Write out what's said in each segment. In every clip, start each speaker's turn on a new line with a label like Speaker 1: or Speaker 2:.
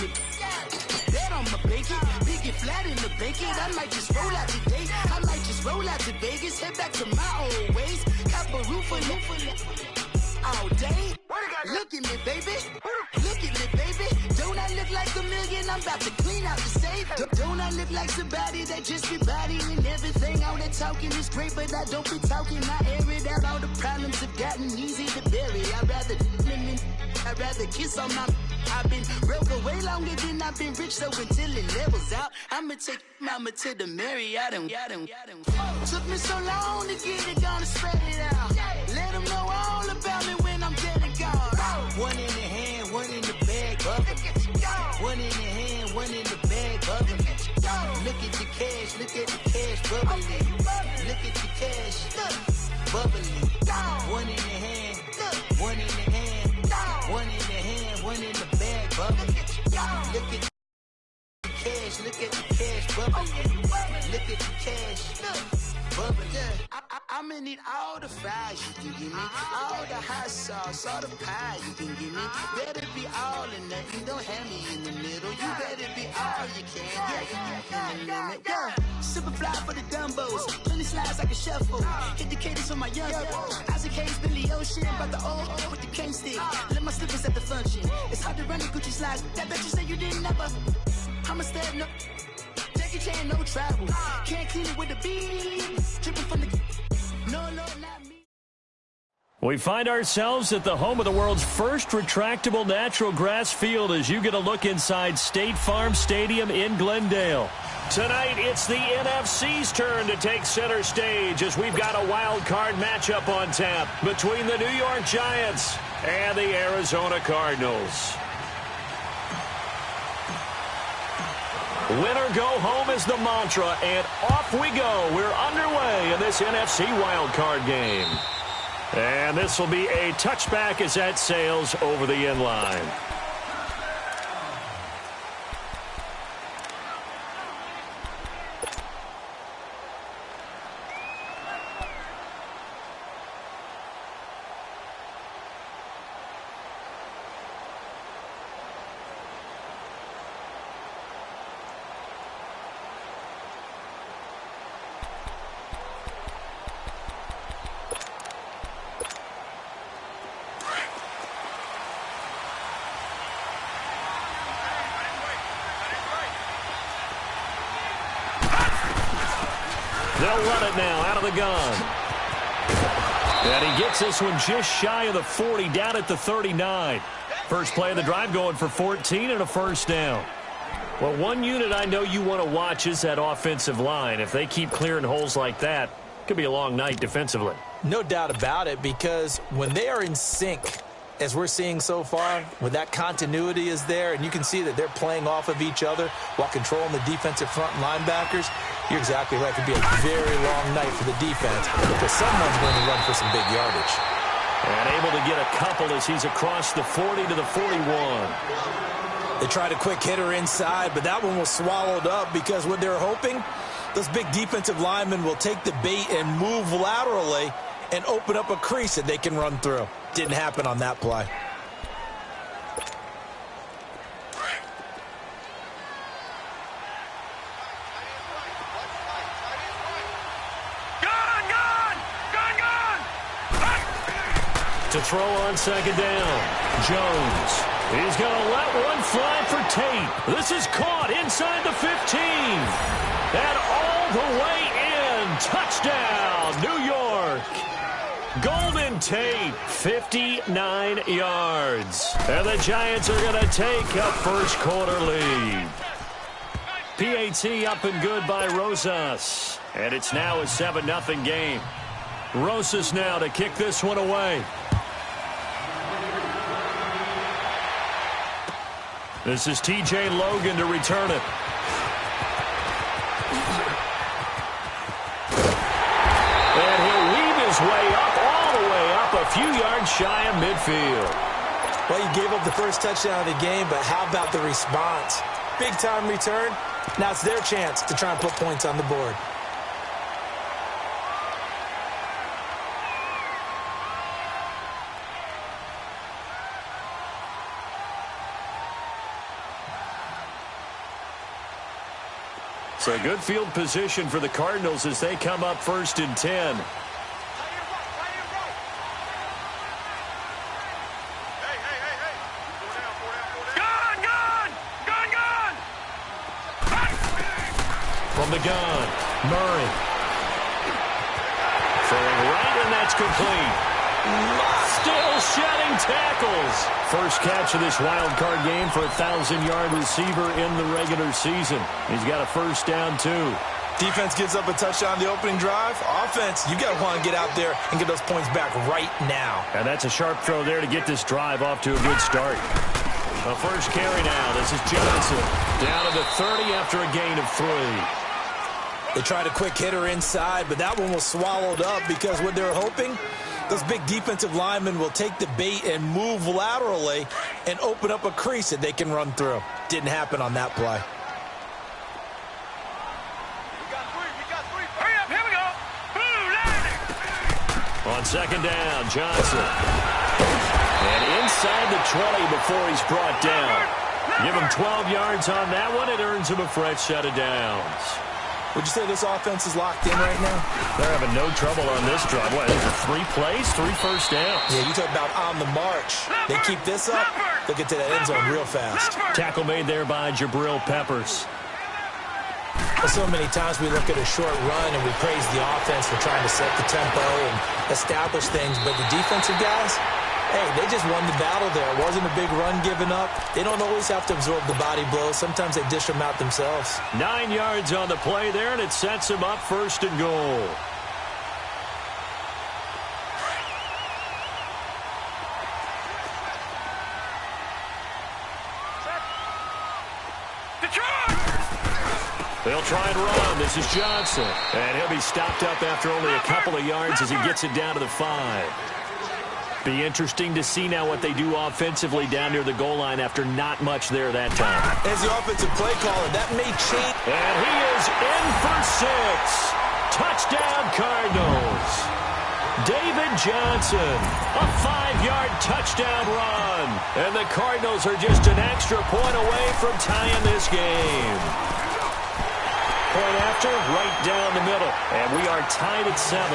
Speaker 1: the bet on my bacon. Big it flat in the bacon. I might just roll out today. I might just roll out to Vegas. Head back to my old ways. Cop a roof for all day. Look at me, baby. Look at me, baby. Don't I look like a million? I'm about to clean out the safe. Don't I look like somebody that just be bodying everything? All that talking is great, but I don't be talking. I air it out. All the problems have gotten easy to bury. I'd rather kiss on my. I've been broke way longer than I've been rich, so until it levels out, I'ma take mama to the Marriott and took me so long to get it, gonna spread it out. Let them know all about me when I'm dead and gone. One in the hand, one in the bag, bubbling. One in the hand, one in the bag, bubbling. Look at the cash, look at the cash, bubbling. Look at the cash, bubbling. One in the hand, one in the hand, one in the hand, one in the bag, bubbling. Look at the cash, look at the cash, bubbling. Look at the cash, bubbling. I'ma need all the fries you can give me, all the hot sauce, all the pie you can give me. Better be all or nothing, don't have me in the middle. You better be all you can. Yeah. Super fly for the Dumbos, 20 slides like a shuffle. Hit the cadence on my young. Isaac Hayes, Billy Ocean, about the old with the cane stick. Let my slippers at the function. It's hard to run the Gucci slides. That bet you say you didn't never. I'm a step no. Jackie Chan, no travel. Can't clean it with the beat. Dripping from the. No, not me.
Speaker 2: We find ourselves at the home of the world's first retractable natural grass field as you get a look inside State Farm Stadium in Glendale. Tonight, it's the NFC's turn to take center stage as we've got a wild card matchup on tap between the New York Giants and the Arizona Cardinals. Winner go home is the mantra, and off we go. We're underway in this NFC wildcard game. And this will be a touchback as that sails over the end line. They'll run it now out of the gun. And he gets this one just shy of the 40, down at the 39. First play of the drive going for 14 and a first down. Well, one unit I know you want to watch is that offensive line. If they keep clearing holes like that, it could be a long night defensively.
Speaker 3: No doubt about it, because when they are in sync, as we're seeing so far, when that continuity is there, and you can see that they're playing off of each other while controlling the defensive front linebackers, you're exactly right. It could be a very long night for the defense because someone's going to run for some big yardage.
Speaker 2: And able to get a couple as he's across the 40 to the 41.
Speaker 3: They tried a quick hitter inside, but that one was swallowed up because what they're hoping, those big defensive linemen will take the bait and move laterally and open up a crease that they can run through. Didn't happen on that play.
Speaker 2: To throw on second down, Jones. He's going to let one fly for Tate. This is caught inside the 15. And all the way in. Touchdown, New York. Golden Tate, 59 yards. And the Giants are going to take a first quarter lead. PAT up and good by Rosas. And it's now a 7-0 game. Rosas now to kick this one away. This is T.J. Logan to return it. And he'll weave his way up, all the way up, a few yards shy of midfield.
Speaker 3: Well, you gave up the first touchdown of the game, but how about the response? Big-time return. Now it's their chance to try and put points on the board.
Speaker 2: So good field position for the Cardinals as they come up 1st and 10. From the gun, Murray. Throwing right, and that's complete. Still shedding tackles. First catch of this wild card game for a 1,000-yard receiver in the regular season. He's got a first down, too.
Speaker 3: Defense gives up a touchdown the opening drive. Offense, you got to want to get out there and get those points back right now.
Speaker 2: And that's a sharp throw there to get this drive off to a good start. The first carry now. This is Johnson. Down to the 30 after a gain of 3.
Speaker 3: They tried a quick hitter inside, but that one was swallowed up because what they were hoping, those big defensive linemen will take the bait and move laterally and open up a crease that they can run through. Didn't happen on that play.
Speaker 4: Hurry up, here we go.
Speaker 2: On second down, Johnson. And inside the 20 before he's brought down. Give him 12 yards on that one. It earns him a fresh set of downs.
Speaker 3: Would you say this offense is locked in right now?
Speaker 2: They're having no trouble on this drive. What, is it 3 plays, 3 first downs?
Speaker 3: Yeah, you talk about on the march. They keep this up, they'll get to that end zone real fast.
Speaker 2: Tackle made there by Jabril Peppers.
Speaker 3: So many times we look at a short run and we praise the offense for trying to set the tempo and establish things, but the defensive guys, hey, they just won the battle there. It wasn't a big run given up. They don't always have to absorb the body blows. Sometimes they dish them out themselves.
Speaker 2: 9 yards on the play there, and it sets them up 1st and goal. They'll try and run. This is Johnson. And he'll be stopped up after only a couple of yards as he gets it down to the 5. Be interesting to see now what they do offensively down near the goal line after not much there that time.
Speaker 3: As the offensive play caller, that may change.
Speaker 2: And he is in for 6. Touchdown, Cardinals. David Johnson, a 5-yard touchdown run. And the Cardinals are just an extra point away from tying this game. Point after, right down the middle. And we are tied at 7.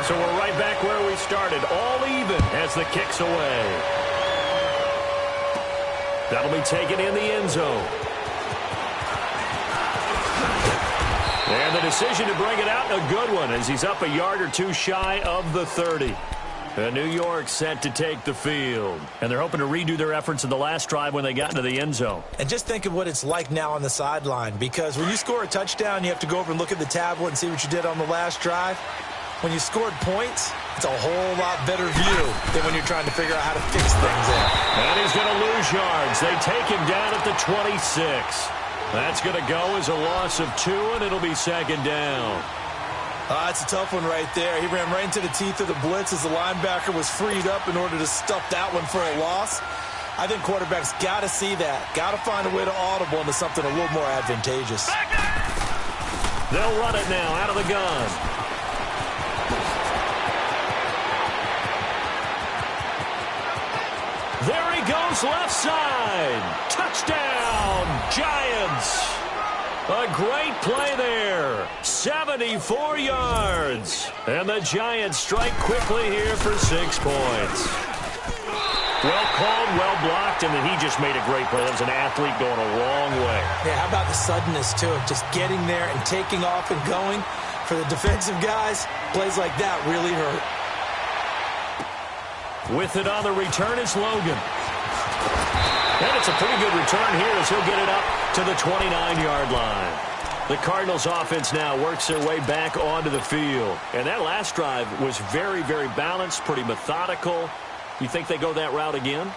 Speaker 2: So we're right back where we started, all even as the kick's away. That'll be taken in the end zone. And the decision to bring it out, a good one, as he's up a yard or 2 shy of the 30. And New York set to take the field. And they're hoping to redo their efforts in the last drive when they got into the end zone.
Speaker 3: And just think of what it's like now on the sideline, because when you score a touchdown, you have to go over and look at the tablet and see what you did on the last drive. When you scored points, it's a whole lot better view than when you're trying to figure out how to fix things in.
Speaker 2: And he's going to lose yards. They take him down at the 26. That's going to go as a loss of 2, and it'll be 2nd down.
Speaker 3: That's a tough one right there. He ran right into the teeth of the blitz as the linebacker was freed up in order to stuff that one for a loss. I think quarterbacks got to see that. Got to find a way to audible into something a little more advantageous.
Speaker 2: They'll run it now out of the gun. There he goes, left side. Touchdown, Giants. A great play there. 74 yards. And the Giants strike quickly here for 6 points. Well called, well blocked, and then he just made a great play. That was an athlete going a long way.
Speaker 3: Yeah, how about the suddenness, too, of just getting there and taking off and going? For the defensive guys, plays like that really hurt.
Speaker 2: With it on the return is Logan. And it's a pretty good return here as he'll get it up to the 29-yard line. The Cardinals offense now works their way back onto the field. And that last drive was very, very balanced, pretty methodical. You think they go that route again?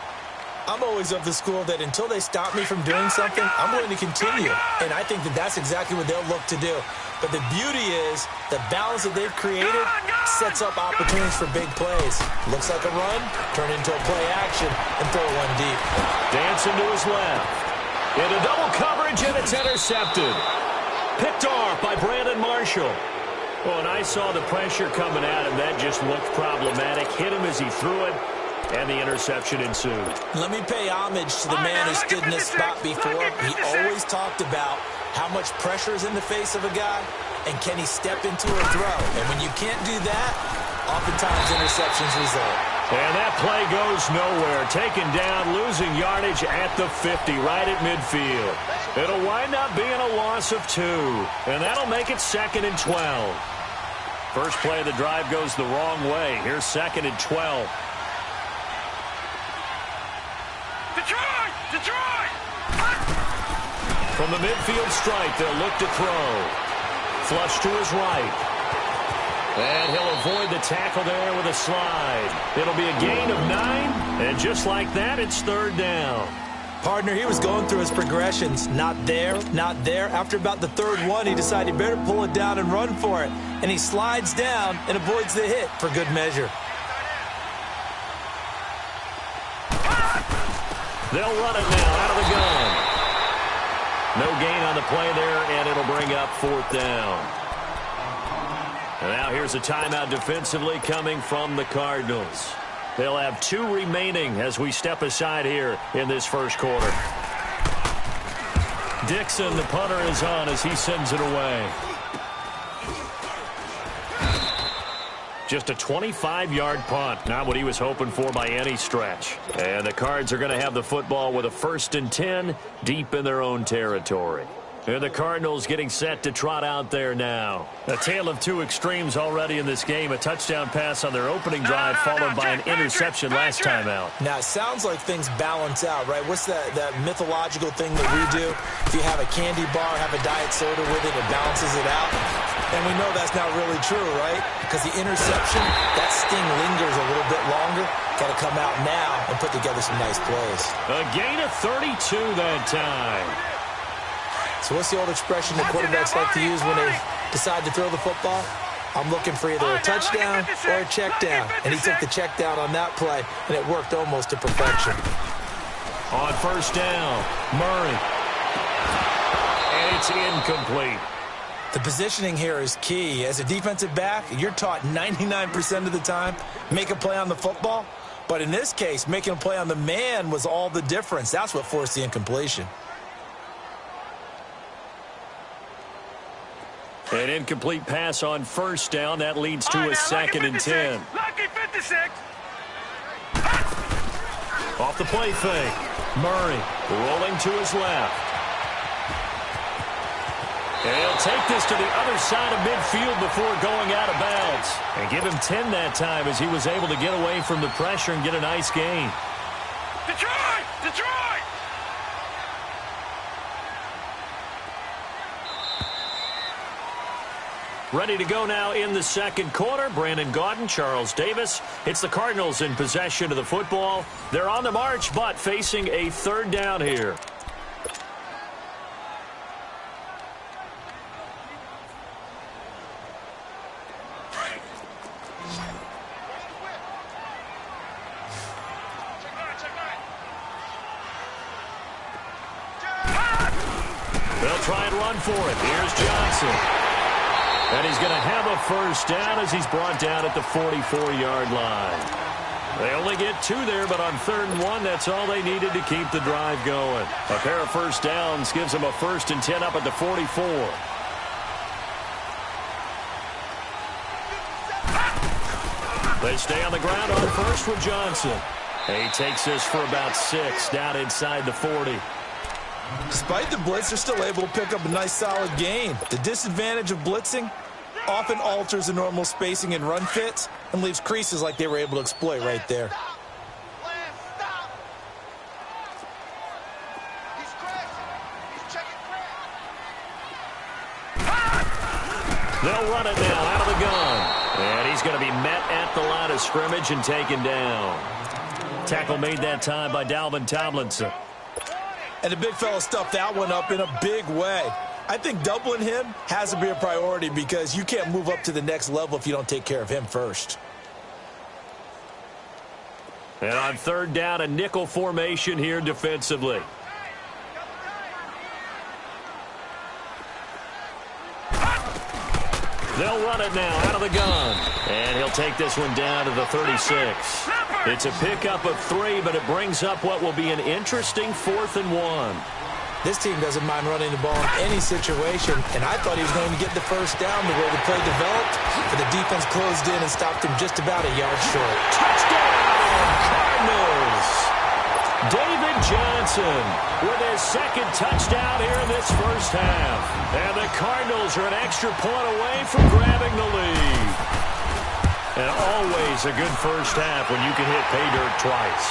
Speaker 3: I'm always of the school that until they stop me from doing something, I'm going to continue. And I think that that's exactly what they'll look to do. But the beauty is the balance that they've created sets up opportunities for big plays. Looks like a run, turn into a play action, and throw one deep.
Speaker 2: Dancing to his left. Into double coverage, and it's intercepted. Picked off by Brandon Marshall. Oh, and I saw the pressure coming at him. That just looked problematic. Hit him as he threw it. and the interception ensued.
Speaker 3: Let me pay homage to the man who stood in this spot before. He always talked about how much pressure is in the face of a guy, and can he step into a throw. And when you can't do that, oftentimes interceptions result.
Speaker 2: And that play goes nowhere. Taken down, losing yardage at the 50, right at midfield. It'll wind up being a loss of 2, and that'll make it 2nd and 12. First play of the drive goes the wrong way. Here's 2nd and 12.
Speaker 4: Detroit!
Speaker 2: From the midfield stripe, they'll look to throw. Flush to his right. And he'll avoid the tackle there with a slide. It'll be a gain of 9, and just like that, it's 3rd down.
Speaker 3: Partner, he was going through his progressions. Not there, not there. After about the 3rd one, he decided he better pull it down and run for it. And he slides down and avoids the hit for good measure.
Speaker 2: They'll run it now out of the gun. No gain on the play there, and it'll bring up 4th down. And now here's a timeout defensively coming from the Cardinals. They'll have 2 remaining as we step aside here in this first quarter. Dixon, the punter, is on as he sends it away. Just a 25-yard punt, not what he was hoping for by any stretch. And the Cards are going to have the football with a 1st and 10 deep in their own territory. And the Cardinals getting set to trot out there now. A tale of 2 extremes already in this game. A touchdown pass on their opening drive followed by an interception last time out.
Speaker 3: Now, it sounds like things balance out, right? What's that mythological thing that we do? If you have a candy bar, have a diet soda with it, it balances it out. And we know that's not really true, right? Because the interception, that sting lingers a little bit longer. Got to come out now and put together some nice plays.
Speaker 2: A gain of 32 that time.
Speaker 3: So what's the old expression that quarterbacks like to use when they decide to throw the football? I'm looking for either a touchdown or a check down. And he took the check down on that play, and it worked almost to perfection.
Speaker 2: On 1st down, Murray. And it's incomplete.
Speaker 3: The positioning here is key. As a defensive back, you're taught 99% of the time, make a play on the football. But in this case, making a play on the man was all the difference. That's what forced the incompletion.
Speaker 2: An incomplete pass on 1st down. That leads to a 2nd and 10.
Speaker 4: Lucky 56.
Speaker 2: Off the play fake. Murray rolling to his left. And he'll take this to the other side of midfield before going out of bounds. And give him 10 that time as he was able to get away from the pressure and get a nice gain.
Speaker 4: Detroit!
Speaker 2: Ready to go now in the 2nd quarter. Brandon Gaudin, Charles Davis. It's the Cardinals in possession of the football. They're on the march, but facing a 3rd down here. They'll try and run for it. Here's Johnson. And he's going to have a 1st down as he's brought down at the 44-yard line. They only get 2 there, but on 3rd and 1, that's all they needed to keep the drive going. A pair of 1st downs gives them a 1st and 10 up at the 44. They stay on the ground on 1st with Johnson. And he takes this for about 6 down inside the 40.
Speaker 3: Despite the blitz, they're still able to pick up a nice solid gain. The disadvantage of blitzing often alters the normal spacing and run fits and leaves creases like they were able to exploit right there.
Speaker 2: They'll run it now out of the gun. And he's going to be met at the line of scrimmage and taken down. Tackle made that time by Dalvin Tomlinson.
Speaker 3: And the big fella stuffed that one up in a big way. I think doubling him has to be a priority because you can't move up to the next level if you don't take care of him first.
Speaker 2: And on 3rd down, a nickel formation here defensively. They'll run it now out of the gun. And he'll take this one down to the 36. It's a pickup of 3, but it brings up what will be an interesting 4th and 1.
Speaker 3: This team doesn't mind running the ball in any situation, and I thought he was going to get the first down the way the play developed, but the defense closed in and stopped him just about a yard short.
Speaker 2: Touchdown, Cardinals! David Johnson with his second touchdown here in this first half. And the Cardinals are an extra point away from grabbing the lead. And always a good first half when you can hit pay dirt twice.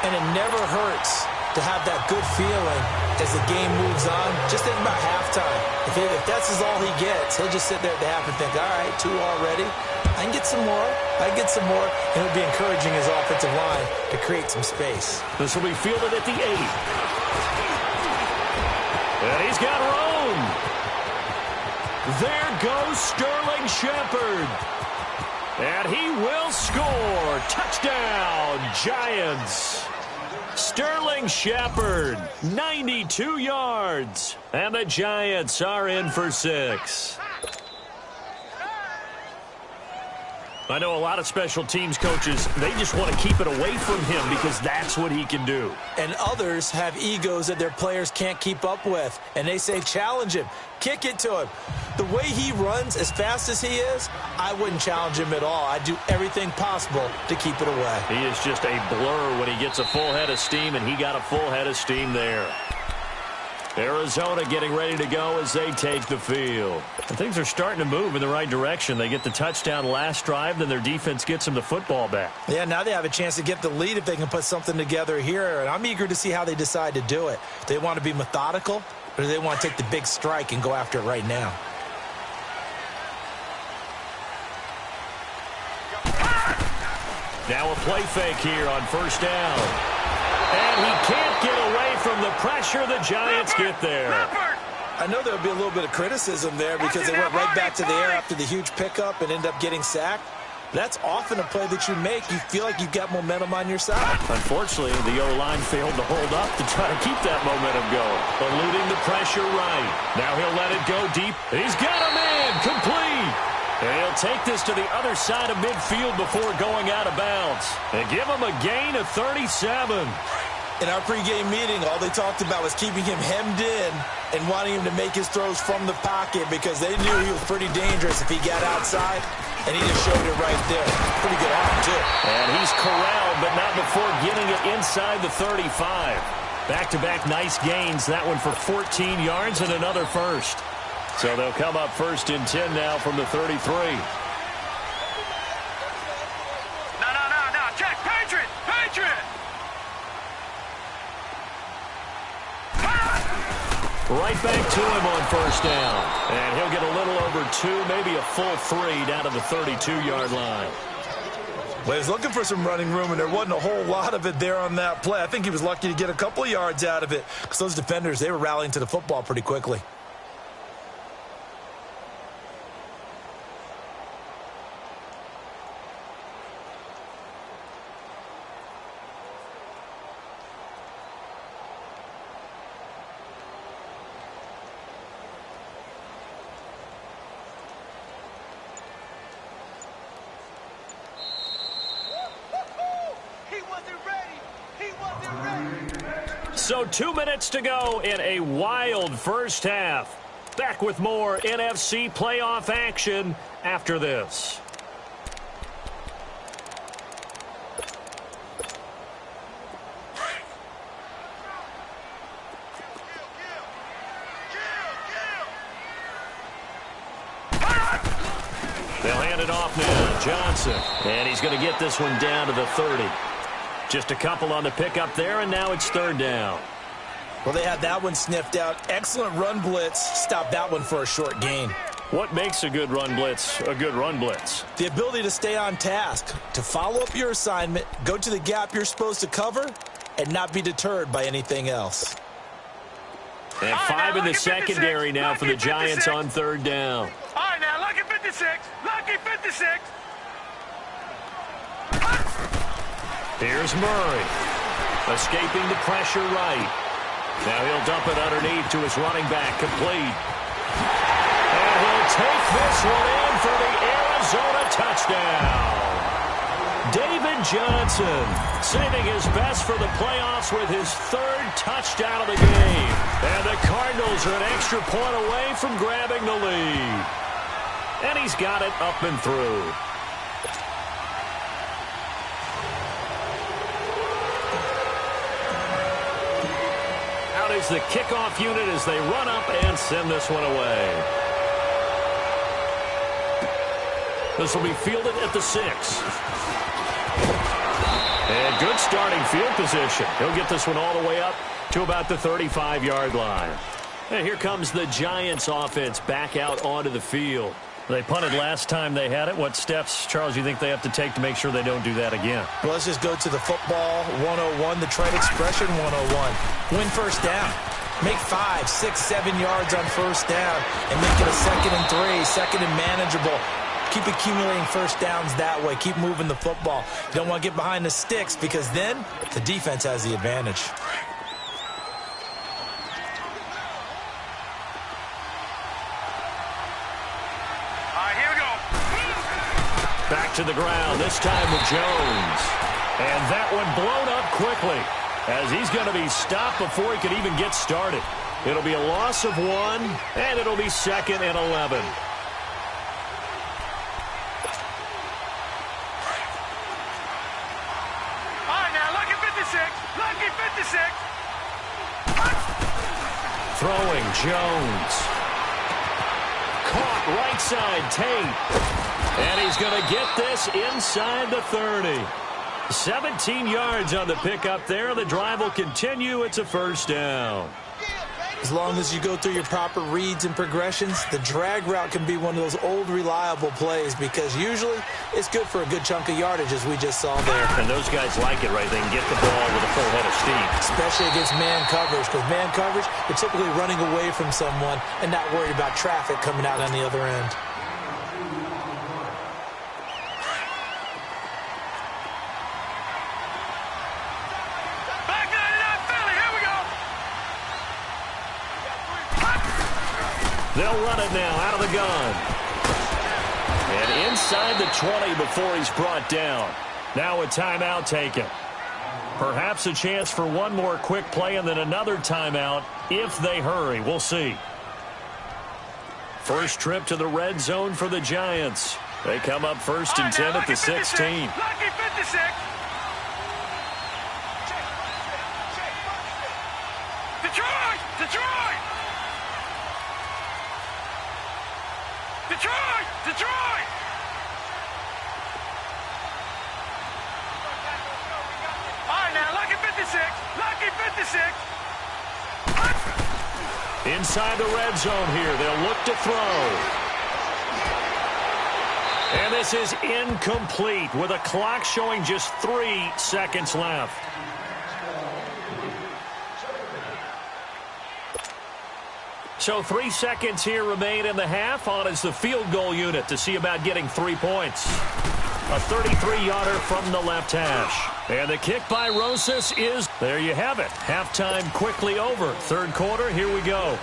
Speaker 3: And it never hurts to have that good feeling as the game moves on. Just think about halftime. If that's all he gets, he'll just sit there at the half and think, all right, 2 already. I can get some more. I can get some more. And it'll be encouraging his offensive line to create some space.
Speaker 2: This will be fielded at the 8. And he's got room. There goes Sterling Shepard. And he will score. Touchdown, Giants. Sterling Shepard, 92 yards. And the Giants are in for 6. I know a lot of special teams coaches, they just want to keep it away from him because that's what he can do.
Speaker 3: And others have egos that their players can't keep up with. And they say, challenge him. Kick it to him. The way he runs as fast as he is, I wouldn't challenge him at all. I'd do everything possible to keep it away.
Speaker 2: He is just a blur when he gets a full head of steam, and he got a full head of steam there. Arizona getting ready to go as they take the field. And things are starting to move in the right direction. They get the touchdown last drive, then their defense gets them the football back.
Speaker 3: Yeah, now they have a chance to get the lead if they can put something together here. And I'm eager to see how they decide to do it. Do they want to be methodical, or do they want to take the big strike and go after it right now?
Speaker 2: Now a play fake here on first down. And he can't get away from the pressure. The Giants get there.
Speaker 3: I know there would be a little bit of criticism there because they went right back to the air after the huge pickup and end up getting sacked. That's often a play that you make. You feel like you've got momentum on your side.
Speaker 2: Unfortunately, the O-line failed to hold up to try to keep that momentum going. Eluding the pressure right. Now he'll let it go deep. He's got a man complete. And he'll take this to the other side of midfield before going out of bounds. And give him a gain of 37.
Speaker 3: In our pregame meeting, all they talked about was keeping him hemmed in and wanting him to make his throws from the pocket because they knew he was pretty dangerous if he got outside, and he just showed it right there. Pretty good arm, too.
Speaker 2: And he's corralled, but not before getting it inside the 35. Back-to-back nice gains. That one for 14 yards and another first. So they'll come up 1st and 10 now from the 33.
Speaker 4: No. Check. Patriot.
Speaker 2: Right back to him on first down. And he'll get a little over 2, maybe a full 3 down to the 32-yard line.
Speaker 3: Well, he was looking for some running room, and there wasn't a whole lot of it there on that play. I think he was lucky to get a couple of yards out of it because those defenders, they were rallying to the football pretty quickly.
Speaker 2: So 2 minutes to go in a wild first half. Back with more NFC playoff action after this. They'll hand it off now. Johnson. And he's going to get this one down to the 30. Just a couple on the pickup there, and now it's 3rd down.
Speaker 3: Well, they had that one sniffed out. Excellent run blitz. Stopped that one for a short gain.
Speaker 2: What makes a good run blitz a good run blitz?
Speaker 3: The ability to stay on task, to follow up your assignment, go to the gap you're supposed to cover, and not be deterred by anything else.
Speaker 2: And 5 in the secondary now for the Giants on 3rd down.
Speaker 4: All right, now, lucky 56. Lucky 56.
Speaker 2: Here's Murray. Escaping the pressure right. Now he'll dump it underneath to his running back, complete. And he'll take this one in for the Arizona touchdown. David Johnson saving his best for the playoffs with his third touchdown of the game. And the Cardinals are an extra point away from grabbing the lead. And he's got it up and through. Out is the kickoff unit as they run up and send this one away. This will be fielded at the 6. And good starting field position. He'll get this one all the way up to about the 35-yard line. And here comes the Giants offense back out onto the field. They punted last time they had it. What steps, Charles, you think they have to take to make sure they don't do that again?
Speaker 3: Well, let's just go to the football 101, the trade expression 101. Win first down. Make 5, 6, 7 yards on first down and make it a 2nd and 3, 2nd and manageable. Keep accumulating first downs that way. Keep moving the football. You don't want to get behind the sticks because then the defense has the advantage.
Speaker 4: All right, here we go.
Speaker 2: Back to the ground, this time with Jones. And that one blown up quickly as he's going to be stopped before he could even get started. It'll be a loss of 1, and it'll be 2nd and 11.
Speaker 4: Lucky 56.
Speaker 2: Throwing Jones. Caught right side Tate. And he's going to get this inside the 30. 17 yards on the pickup there. The drive will continue. It's a first down.
Speaker 3: As long as you go through your proper reads and progressions, the drag route can be one of those old reliable plays because usually it's good for a good chunk of yardage as we just saw there.
Speaker 2: And those guys like it, right? They can get the ball with a full head of steam.
Speaker 3: Especially against man coverage because man coverage, you're typically running away from someone and not worried about traffic coming out on the other end.
Speaker 2: They'll run it now out of the gun. And inside the 20 before he's brought down. Now a timeout taken. Perhaps a chance for one more quick play and then another timeout if they hurry. We'll see. First trip to the red zone for the Giants. They come up 1st and 10 at the 16.
Speaker 4: Lucky 56. Detroit! Detroit! Detroit! Detroit! All right, now, lucky 56. Lucky 56.
Speaker 2: Inside the red zone here. They'll look to throw. And this is incomplete with a clock showing just 3 seconds left. So 3 seconds here remain in the half. On is the field goal unit to see about getting 3 points. A 33-yarder from the left hash. And the kick by Rosas is, there you have it. Halftime quickly over. Third quarter, here we go.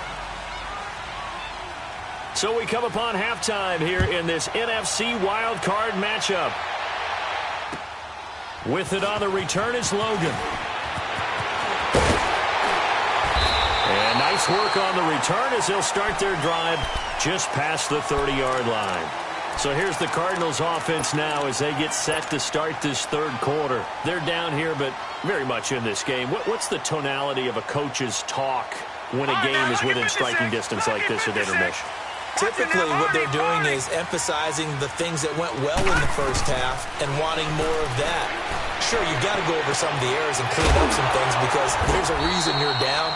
Speaker 2: So we come upon halftime here in this NFC wildcard matchup. With it on the return is Logan. And nice work on the return as they'll start their drive just past the 30-yard line. So here's the Cardinals offense now as they get set to start this third quarter. They're down here, but very much in this game. What's the tonality of a coach's talk when a game is within striking distance like this at intermission?
Speaker 3: Typically, what they're doing is emphasizing the things that went well in the first half and wanting more of that. Sure, you've got to go over some of the errors and clean up some things because there's a reason you're down.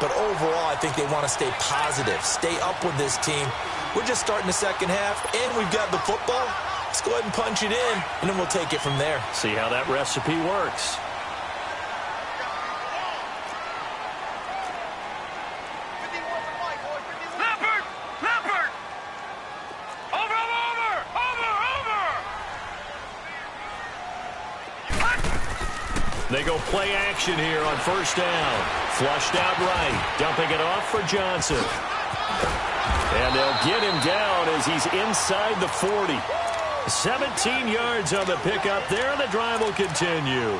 Speaker 3: But overall, I think they want to stay positive, stay up with this team. We're just starting the second half, and we've got the football. Let's go ahead and punch it in, and then we'll take it from there.
Speaker 2: See how that recipe works. They go play action here on first down. Flushed out right. Dumping it off for Johnson. And they'll get him down as he's inside the 40. 17 yards on the pickup there, and the drive will continue.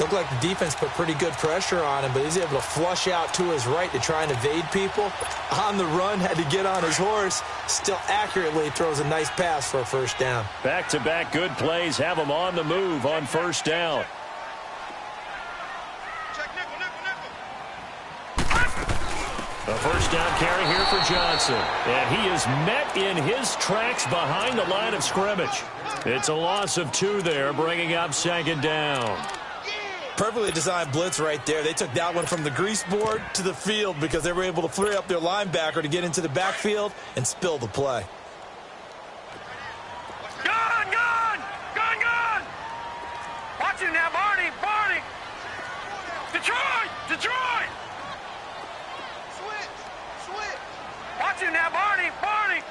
Speaker 3: Looked like the defense put pretty good pressure on him, but he's able to flush out to his right to try and evade people. On the run, had to get on his horse. Still accurately throws a nice pass for a first down.
Speaker 2: Back-to-back good plays have him on the move on first down. A first down carry here for Johnson. And he is met in his tracks behind the line of scrimmage. It's a loss of 2 there, bringing up second down.
Speaker 3: Perfectly designed blitz right there. They took that one from the grease board to the field because they were able to flare up their linebacker to get into the backfield and spill the play.
Speaker 4: Gun! Gun! Gun! Gun! Watch him now, Barney! Barney! Detroit! Detroit! Switch! Watch him now, Barney! Barney!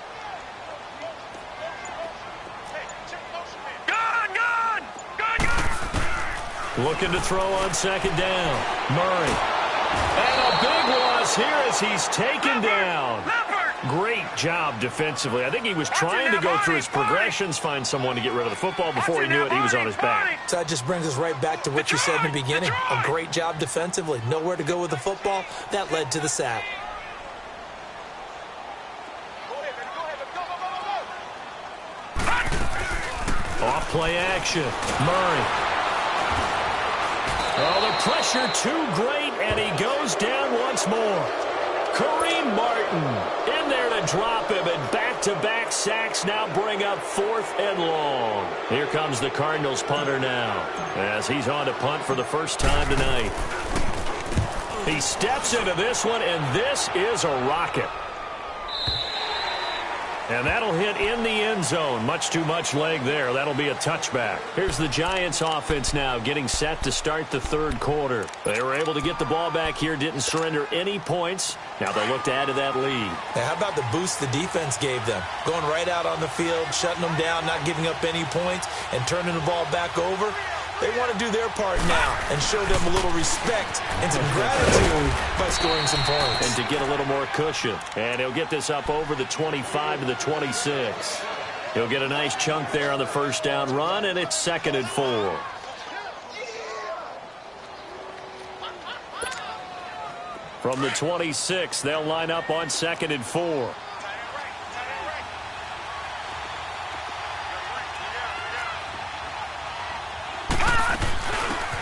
Speaker 4: Gun! Gun! Gun! Gun!
Speaker 2: Looking to throw on second down. Murray. And a big loss here as he's taken down. Great job defensively. I think he was trying to go through his progressions, find someone to get rid of the football. Before he knew it, he was on his back.
Speaker 3: So that just brings us right back to what you said in the beginning. A great job defensively. Nowhere to go with the football. That led to the sack.
Speaker 2: Off play action. Murray. Oh, the pressure too great, and he goes down once more. Kareem Martin in there to drop him, and back-to-back sacks now bring up 4th and long. Here comes the Cardinals punter now, as he's on to punt for the first time tonight. He steps into this one, and this is a rocket. And that'll hit in the end zone. Much too much leg there. That'll be a touchback. Here's the Giants offense now getting set to start the third quarter. They were able to get the ball back here, didn't surrender any points. Now they'll look to add to that lead.
Speaker 3: Now, how about the boost the defense gave them? Going right out on the field, shutting them down, not giving up any points, and turning the ball back over. They want to do their part now and show them a little respect and some gratitude by scoring some points.
Speaker 2: And to get a little more cushion. And he'll get this up over the 25 to the 26. He'll get a nice chunk there on the first down run, and it's 2nd and 4. From the 26, they'll line up on 2nd and 4.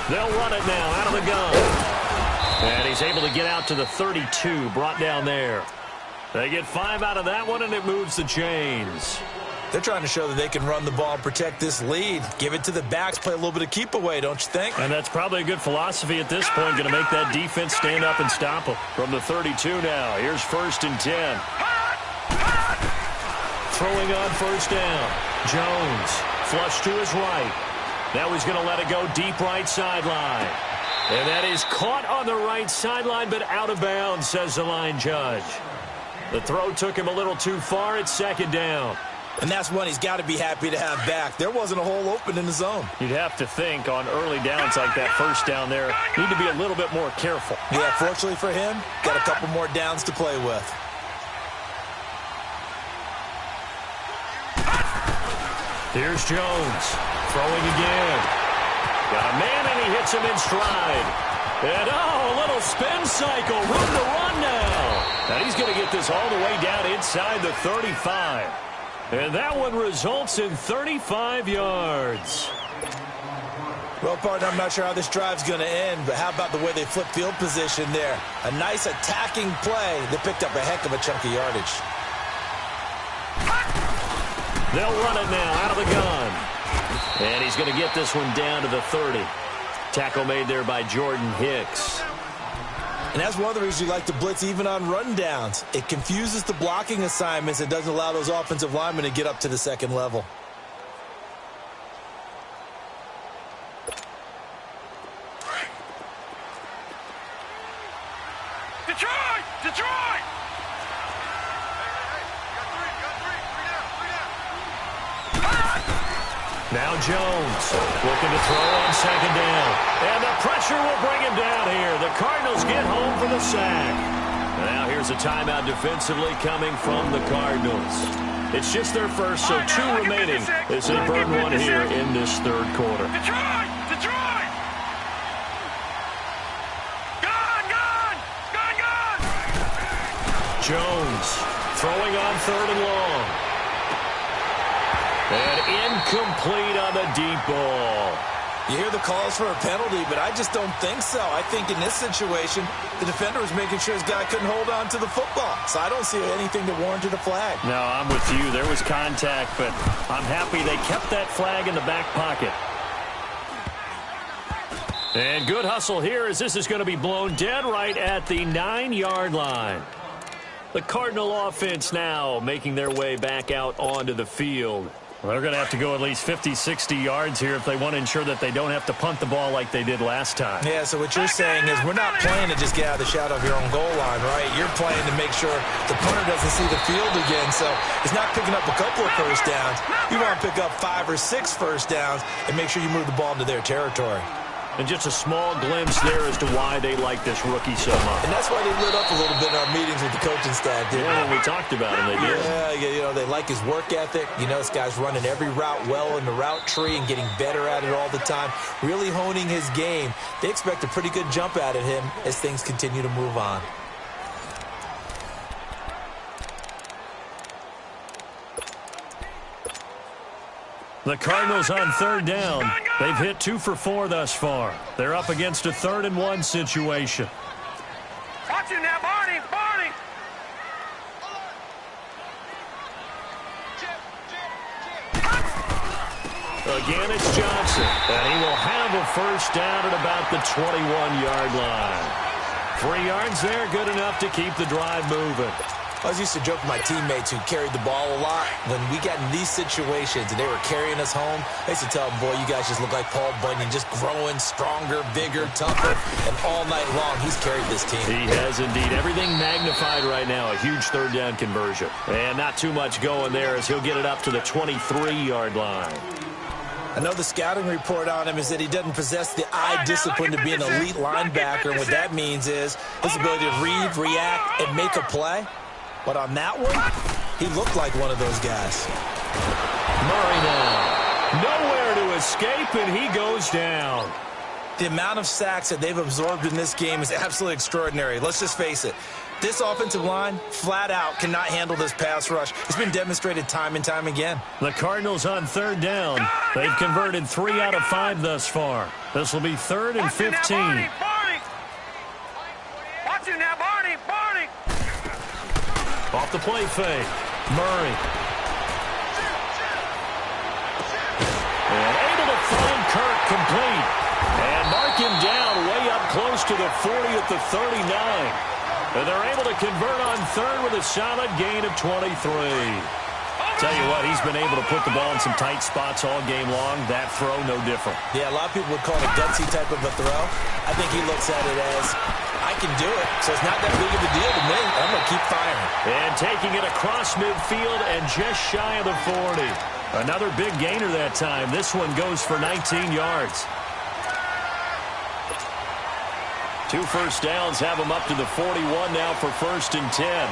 Speaker 2: They'll run it now out of the gun. And he's able to get out to the 32, brought down there. They get 5 out of that one, and it moves the chains.
Speaker 3: They're trying to show that they can run the ball and protect this lead. Give it to the backs, play a little bit of keep away, don't you think?
Speaker 2: And that's probably a good philosophy at this point, going to make that defense stand up and stop them. From the 32 now, here's 1st and 10. Throwing on first down. Jones, flush to his right. Now he's going to let it go deep right sideline. And that is caught on the right sideline, but out of bounds, says the line judge. The throw took him a little too far. It's 2nd down.
Speaker 3: And that's one he's got to be happy to have back. There wasn't a hole open in the zone.
Speaker 2: You'd have to think on early downs like that first down there, need to be a little bit more careful.
Speaker 3: Yeah, fortunately for him, got a couple more downs to play with.
Speaker 2: Here's Jones, throwing again. Got a man, and he hits him in stride. And, a little spin cycle, room to run now. And he's going to get this all the way down inside the 35. And that one results in 35 yards.
Speaker 3: Well, partner, I'm not sure how this drive's going to end, but how about the way they flip field position there? A nice attacking play that picked up a heck of a chunk of yardage.
Speaker 2: They'll run it now out of the gun. And he's going to get this one down to the 30. Tackle made there by Jordan Hicks.
Speaker 3: And that's one of the reasons you like to blitz even on rundowns. It confuses the blocking assignments and doesn't allow those offensive linemen to get up to the second level.
Speaker 4: Detroit! Detroit!
Speaker 2: Now Jones looking to throw on second down. And the pressure will bring him down here. The Cardinals get home for the sack. Now here's a timeout defensively coming from the Cardinals. It's just their first, so 2 remaining as they burn one here in this third quarter.
Speaker 4: Detroit! Detroit! Gone! Gone! Gone! Gone!
Speaker 2: Jones throwing on 3rd and long. And incomplete on the deep ball.
Speaker 3: You hear the calls for a penalty, but I just don't think so. I think in this situation, the defender was making sure his guy couldn't hold on to the football. So I don't see anything that warranted a flag.
Speaker 2: No, I'm with you. There was contact, but I'm happy they kept that flag in the back pocket. And good hustle here as this is going to be blown dead right at the 9-yard line. The Cardinal offense now making their way back out onto the field. Well, they're going to have to go at least 50, 60 yards here if they want to ensure that they don't have to punt the ball like they did last time.
Speaker 3: Yeah, so what you're saying is we're not playing to just get out of the shadow of your own goal line, right? You're playing to make sure the punter doesn't see the field again. So it's not picking up a couple of first downs. You want to pick up 5 or 6 first downs and make sure you move the ball into their territory.
Speaker 2: And just a small glimpse there as to why they like this rookie so much.
Speaker 3: And that's why they lit up a little bit in our meetings with the coaching staff, didn't
Speaker 2: they? We talked about him, they did.
Speaker 3: Yeah, you know, they like his work ethic. You know, this guy's running every route well in the route tree and getting better at it all the time, really honing his game. They expect a pretty good jump out of him as things continue to move on.
Speaker 2: The Cardinals on 3rd down. They've hit 2 for 4 thus far. They're up against a 3rd and 1 situation.
Speaker 4: Watch it now, Barney! Barney!
Speaker 2: Again, it's Johnson. And he will have a first down at about the 21-yard line. 3 yards there, good enough to keep the drive moving.
Speaker 3: I was used to joke with my teammates who carried the ball a lot. When we got in these situations and they were carrying us home, I used to tell them, boy, you guys just look like Paul Bunyan, just growing stronger, bigger, tougher, and all night long he's carried this team.
Speaker 2: He has indeed. Everything magnified right now, a huge 3rd down conversion. And not too much going there as he'll get it up to the 23-yard line.
Speaker 3: I know the scouting report on him is that he doesn't possess the eye discipline to be an elite linebacker, and what that means is his ability to read, react, and make a play. But on that one, he looked like one of those guys.
Speaker 2: Murray now. Nowhere to escape, and he goes down.
Speaker 3: The amount of sacks that they've absorbed in this game is absolutely extraordinary. Let's just face it. This offensive line, flat out, cannot handle this pass rush. It's been demonstrated time and time again.
Speaker 2: The Cardinals on 3rd down. They've converted 3 out of 5 thus far. This will be 3rd and 15.
Speaker 4: Watch it now, Barney! Barney!
Speaker 2: Off the play fake. Murray. And able to find Kirk complete. And mark him down way up close to the 40 at the 39. And they're able to convert on 3rd with a solid gain of 23. Tell you what, he's been able to put the ball in some tight spots all game long. That throw, no different.
Speaker 3: Yeah, a lot of people would call it a gutsy type of a throw. I think he looks at it as, I can do it, so it's not that big of a deal to me. I'm going to keep firing.
Speaker 2: And taking it across midfield and just shy of the 40. Another big gainer that time. This one goes for 19 yards. 2 first downs have him up to the 41 now for 1st and 10.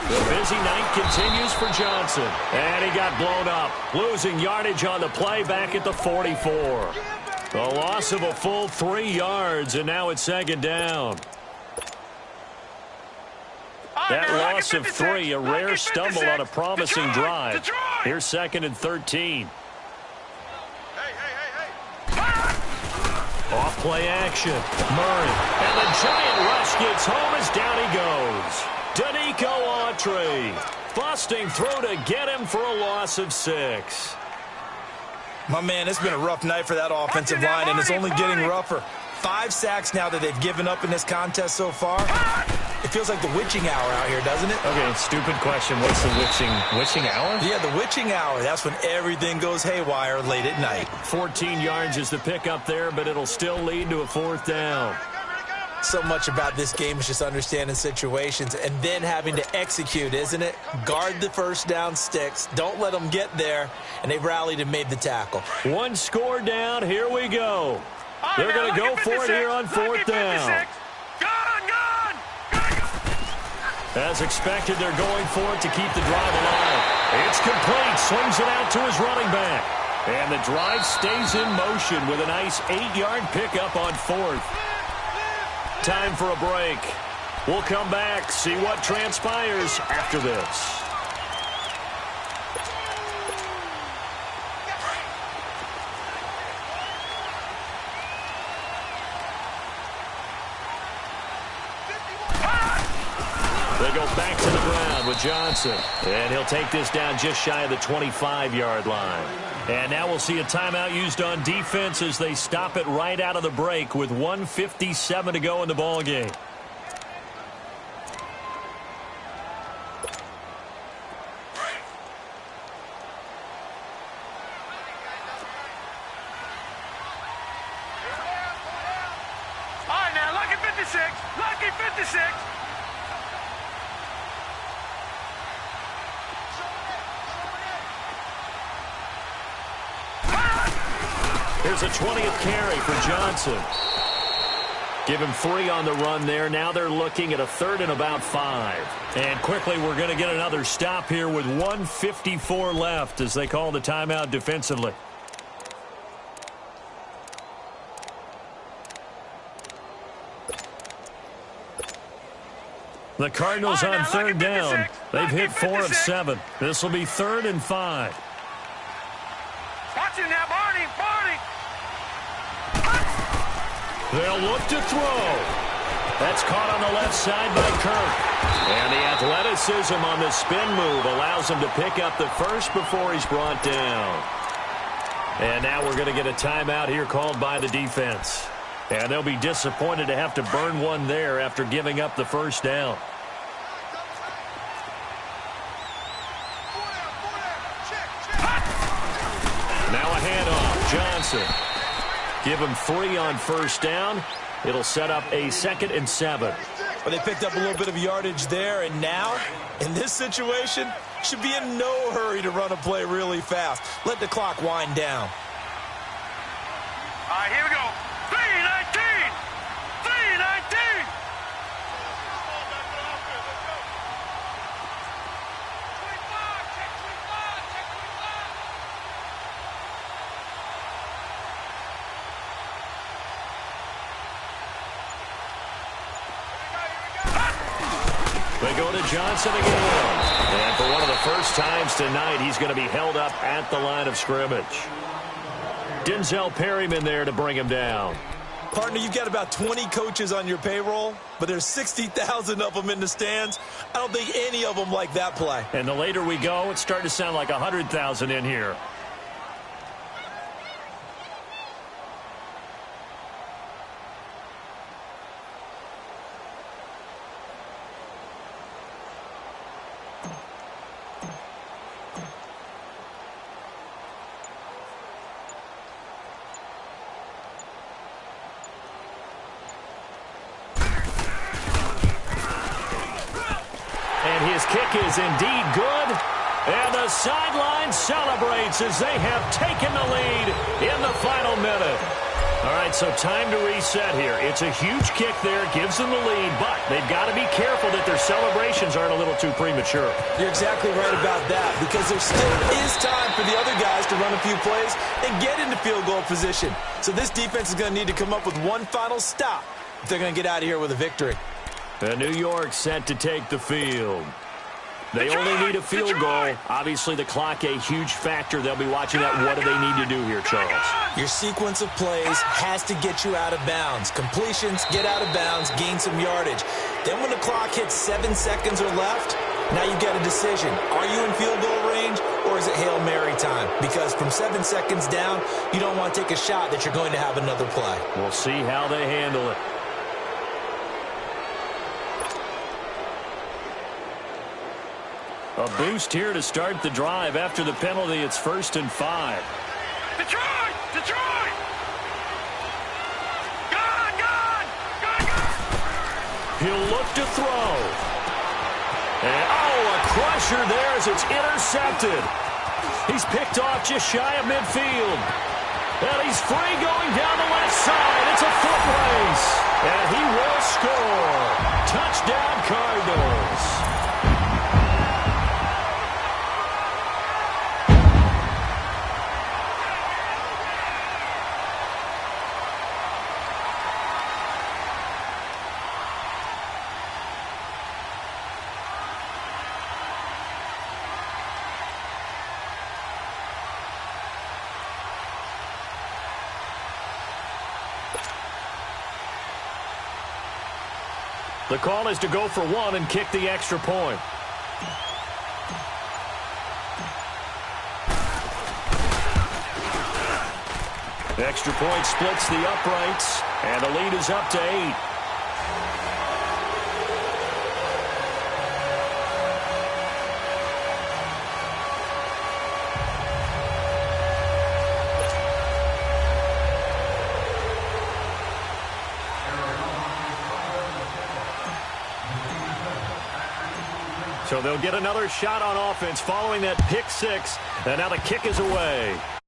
Speaker 2: The busy night continues for Johnson. And he got blown up. Losing yardage on the play back at the 44. A loss of a full 3 yards, and now it's 2nd down. That loss of 3, a rare stumble on a promising drive. Here's 2nd and 13. Off play action. Murray. And the giant rush gets home as down he goes. KokThaGoat23's busting through to get him for a loss of 6.
Speaker 3: My man, it's been a rough night for that offensive line, and it's only getting rougher. 5 sacks now that they've given up in this contest so far. It feels like the witching hour out here, doesn't it?
Speaker 2: Okay, stupid question. What's the witching hour?
Speaker 3: Yeah, the witching hour. That's when everything goes haywire late at night.
Speaker 2: 14 yards is the pickup there, but it'll still lead to a 4th down.
Speaker 3: So much about this game is just understanding situations and then having to execute, isn't it? Guard the first down sticks. Don't let them get there. And they rallied and made the tackle.
Speaker 2: One score down. Here we go. They're going to go for it here on fourth down. As expected, they're going for it to keep the drive alive. It's complete. Swings it out to his running back. And the drive stays in motion with a nice 8-yard pickup on fourth. Time for a break. We'll come back, see what transpires after this. They go back to the ground with Johnson. And he'll take this down just shy of the 25-yard line. And now we'll see a timeout used on defense as they stop it right out of the break with 1:57 to go in the ballgame.
Speaker 4: All right, now, lucky 56. Lucky 56.
Speaker 2: Here's a 20th carry for Johnson. Give him 3 on the run there. Now they're looking at a third and about 5. And quickly we're going to get another stop here with 1:54 left as they call the timeout defensively. The Cardinals on third down. They've hit 4 of 7. This will be 3rd and 5.
Speaker 4: Watch it now, Barney.
Speaker 2: They'll look to throw. That's caught on the left side by Kirk. And the athleticism on the spin move allows him to pick up the first before he's brought down. And now we're going to get a timeout here called by the defense. And they'll be disappointed to have to burn one there after giving up the first down. Now a handoff. Johnson. Give him 3 on first down. It'll set up a 2nd and 7.
Speaker 3: Well, they picked up a little bit of yardage there, and now, in this situation, should be in no hurry to run a play really fast. Let the clock wind down.
Speaker 4: All right, here we go. 3:19. 3:19.
Speaker 2: They go to Johnson again. And for one of the first times tonight, he's going to be held up at the line of scrimmage. Denzel Perryman there to bring him down.
Speaker 3: Partner, you've got about 20 coaches on your payroll, but there's 60,000 of them in the stands. I don't think any of them like that play.
Speaker 2: And the later we go, it's starting to sound like 100,000 in here. Kick is indeed good, and the sideline celebrates as they have taken the lead in the final minute. All right, so time to reset here. It's a huge kick there, gives them the lead, but they've got to be careful that their celebrations aren't a little too premature.
Speaker 3: You're exactly right about that, because there still is time for the other guys to run a few plays and get into field goal position. So this defense is going to need to come up with one final stop if they're going to get out of here with a victory.
Speaker 2: New York set to take the field. They only need a field goal. Obviously, the clock a huge factor. They'll be watching that. What do they need to do here, Charles?
Speaker 3: Your sequence of plays has to get you out of bounds. Completions, get out of bounds, gain some yardage. Then when the clock hits 7 seconds or left, now you get a decision. Are you in field goal range, or is it Hail Mary time? Because from 7 seconds down, you don't want to take a shot that you're going to have another play.
Speaker 2: We'll see how they handle it. A boost here to start the drive. After the penalty, it's 1st and 5.
Speaker 4: Detroit! Detroit! Gone! Gone! Gone! Gone!
Speaker 2: He'll look to throw. And, oh, a crusher there as it's intercepted. He's picked off just shy of midfield. And he's free going down the left side. It's a foot race. And he will score. Touchdown, Cardinals. The call is to go for one and kick the extra point. The extra point splits the uprights, and the lead is up to 8. So they'll get another shot on offense following that pick six, and now the kick is away.